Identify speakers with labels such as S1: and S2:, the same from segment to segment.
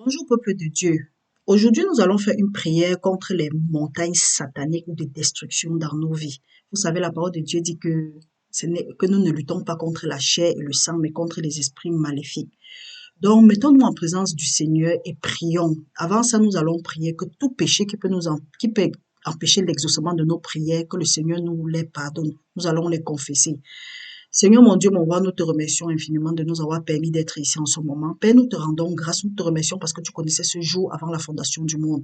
S1: Bonjour peuple de Dieu. Aujourd'hui, nous allons faire une prière contre les montagnes sataniques ou de destruction dans nos vies. Vous savez, la parole de Dieu dit que nous ne luttons pas contre la chair et le sang, mais contre les esprits maléfiques. Donc, mettons-nous en présence du Seigneur et prions. Avant ça, nous allons prier que tout péché qui peut empêcher l'exaucement de nos prières, que le Seigneur nous les pardonne. Nous allons les confesser. Seigneur mon Dieu, mon roi, nous te remercions infiniment de nous avoir permis d'être ici en ce moment. Père, nous te rendons grâce, nous te remercions parce que tu connaissais ce jour avant la fondation du monde.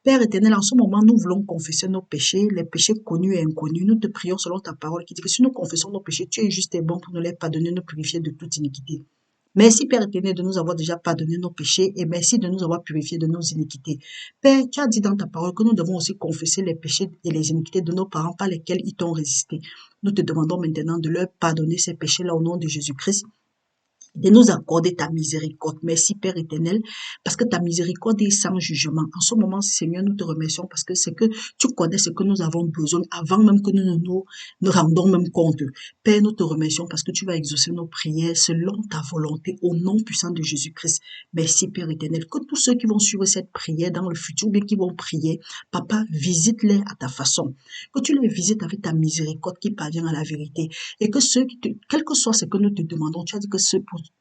S1: Père éternel, en ce moment, nous voulons confesser nos péchés, les péchés connus et inconnus. Nous te prions selon ta parole qui dit que si nous confessons nos péchés, tu es juste et bon pour nous les pardonner, nous purifier de toute iniquité. Merci Père éternel de nous avoir déjà pardonné nos péchés et merci de nous avoir purifiés de nos iniquités. Père, tu as dit dans ta parole que nous devons aussi confesser les péchés et les iniquités de nos parents par lesquels ils t'ont résisté. Nous te demandons maintenant de leur pardonner ces péchés-là au nom de Jésus-Christ, de nous accorder ta miséricorde. Merci Père éternel, parce que ta miséricorde est sans jugement. En ce moment, Seigneur, nous te remercions parce que c'est que tu connais ce que nous avons besoin avant même que nous rendons même compte. Père, nous te remercions parce que tu vas exaucer nos prières selon ta volonté au nom puissant de Jésus-Christ. Merci Père éternel, que tous ceux qui vont suivre cette prière dans le futur, bien qui vont prier, Papa, visite-les à ta façon. Que tu les visites avec ta miséricorde qui parvient à la vérité. Et que quel que soit ce que nous te demandons, tu as dit que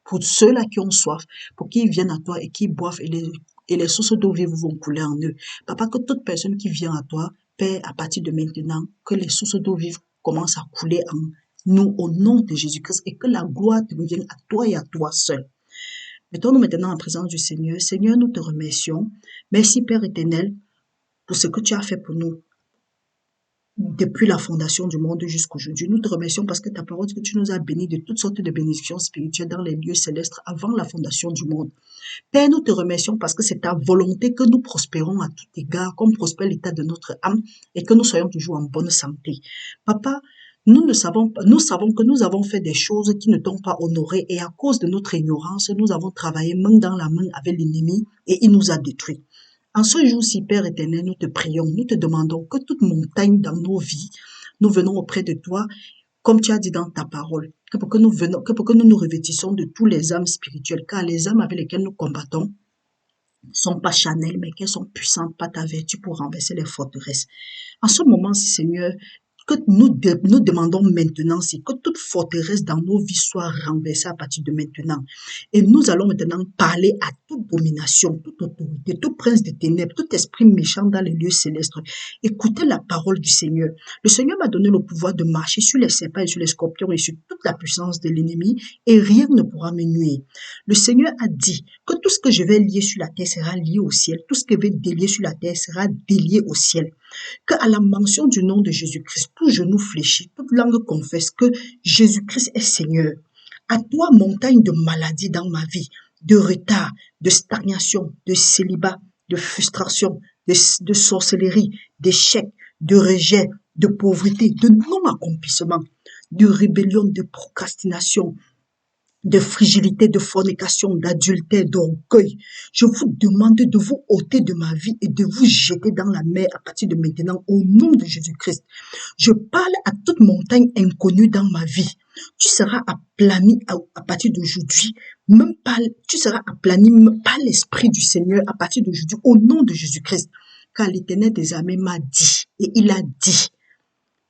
S1: pour ceux-là qui ont soif, pour qu'ils viennent à toi et qui boivent et les sources d'eau vive vont couler en eux. Papa, que toute personne qui vient à toi, Père, à partir de maintenant, que les sources d'eau vive commencent à couler en nous au nom de Jésus-Christ et que la gloire te revienne à toi et à toi seul. Mettons-nous maintenant en présence du Seigneur. Seigneur, nous te remercions. Merci Père éternel pour ce que tu as fait pour nous depuis la fondation du monde jusqu'à aujourd'hui. Nous te remercions parce que ta parole dit que tu nous as bénis de toutes sortes de bénédictions spirituelles dans les lieux célestes avant la fondation du monde. Père, nous te remercions parce que c'est ta volonté que nous prospérons à tout égard, comme prospère l'état de notre âme et que nous soyons toujours en bonne santé. Papa, nous savons que nous avons fait des choses qui ne t'ont pas honoré et à cause de notre ignorance, nous avons travaillé main dans la main avec l'ennemi et il nous a détruits. En ce jour-ci, Père éternel, nous te prions, nous te demandons que toute montagne dans nos vies, nous venons auprès de toi, comme tu as dit dans ta parole, que pour que nous nous revêtissons de tous les âmes spirituelles, car les âmes avec lesquelles nous combattons ne sont pas charnelles, mais qu'elles sont puissantes par ta vertu pour renverser les forteresses. En ce moment-ci, Seigneur, que nous demandons maintenant, c'est que toute forteresse dans nos vies soit renversée à partir de maintenant. Et nous allons maintenant parler à toute domination, toute autorité, tout prince des ténèbres, tout esprit méchant dans les lieux célestes. Écoutez la parole du Seigneur. Le Seigneur m'a donné le pouvoir de marcher sur les serpents et sur les scorpions et sur toute la puissance de l'ennemi et rien ne pourra me nuire. Le Seigneur a dit que tout ce que je vais lier sur la terre sera lié au ciel, tout ce que je vais délier sur la terre sera délié au ciel. Que à la mention du nom de Jésus-Christ, tout genou fléchit, toute langue confesse que Jésus-Christ est Seigneur. À toi, montagne de maladie dans ma vie, de retard, de stagnation, de célibat, de frustration, de sorcellerie, d'échec, de rejet, de pauvreté, de non-accomplissement, de rébellion, de procrastination, de fragilité, de fornication, d'adultère, d'orgueil. Je vous demande de vous ôter de ma vie et de vous jeter dans la mer à partir de maintenant au nom de Jésus-Christ. Je parle à toute montagne inconnue dans ma vie. Tu seras aplani à partir d'aujourd'hui. Tu seras aplani par l'Esprit du Seigneur à partir d'aujourd'hui au nom de Jésus-Christ. Car l'Éternel des armées m'a dit et il a dit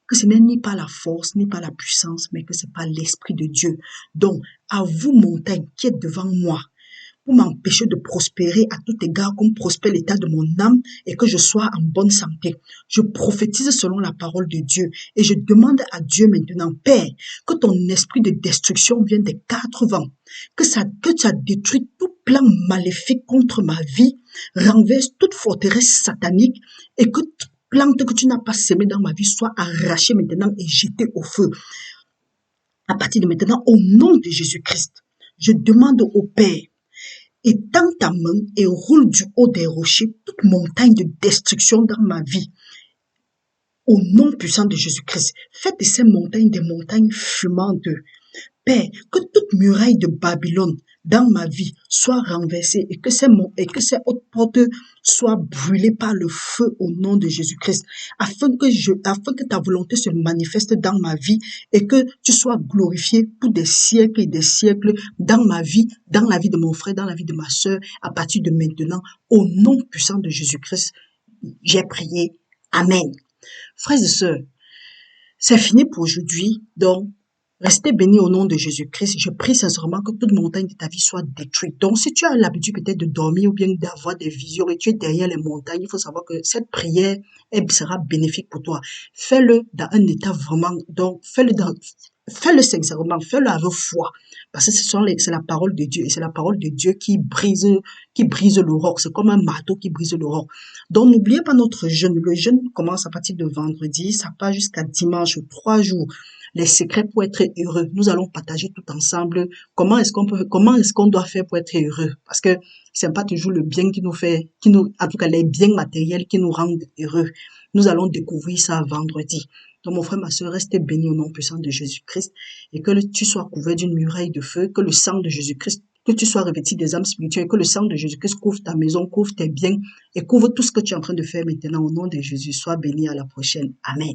S1: que ce n'est ni pas la force, ni pas la puissance, mais que c'est par l'Esprit de Dieu. Donc, à vous, montagne, qui êtes devant moi, pour m'empêcher de prospérer à tout égard comme prospère l'état de mon âme et que je sois en bonne santé. Je prophétise selon la parole de Dieu et je demande à Dieu maintenant, Père, que ton esprit de destruction vienne des 4 vents, que ça détruit tout plan maléfique contre ma vie, renverse toute forteresse satanique et que toute plante que tu n'as pas semée dans ma vie soit arrachée maintenant et jetée au feu. À partir de maintenant, au nom de Jésus-Christ, je demande au Père, étends ta main et roule du haut des rochers toute montagne de destruction dans ma vie. Au nom puissant de Jésus-Christ, faites de ces montagnes des montagnes fumantes. Père, que toute muraille de Babylone, dans ma vie soient renversées et que ces hautes portes soient brûlées par le feu au nom de Jésus-Christ, afin que ta volonté se manifeste dans ma vie et que tu sois glorifié pour des siècles et des siècles dans ma vie, dans la vie de mon frère, dans la vie de ma sœur, à partir de maintenant, au nom puissant de Jésus-Christ, j'ai prié. Amen. Frères et sœurs, c'est fini pour aujourd'hui, donc restez bénis au nom de Jésus-Christ. Je prie sincèrement que toute montagne de ta vie soit détruite. Donc, si tu as l'habitude peut-être de dormir ou bien d'avoir des visions et tu es derrière les montagnes, il faut savoir que cette prière, elle sera bénéfique pour toi. Fais-le dans un état vraiment, donc fais-le sincèrement, fais-le avec foi. Parce que c'est la parole de Dieu et c'est la parole de Dieu qui brise le roc. C'est comme un marteau qui brise le roc. Donc, n'oubliez pas notre jeûne. Le jeûne commence à partir de vendredi, ça part jusqu'à dimanche, 3 jours. Les secrets pour être heureux. Nous allons partager tout ensemble comment est-ce qu'on doit faire pour être heureux. Parce que c'est pas toujours le bien en tout cas, les biens matériels qui nous rendent heureux. Nous allons découvrir ça vendredi. Donc, mon frère, ma soeur, restez bénis au nom puissant de Jésus-Christ et que tu sois couvert d'une muraille de feu, que le sang de Jésus-Christ, que tu sois revêtu des âmes spirituelles, que le sang de Jésus-Christ couvre ta maison, couvre tes biens et couvre tout ce que tu es en train de faire maintenant au nom de Jésus. Sois béni à la prochaine. Amen.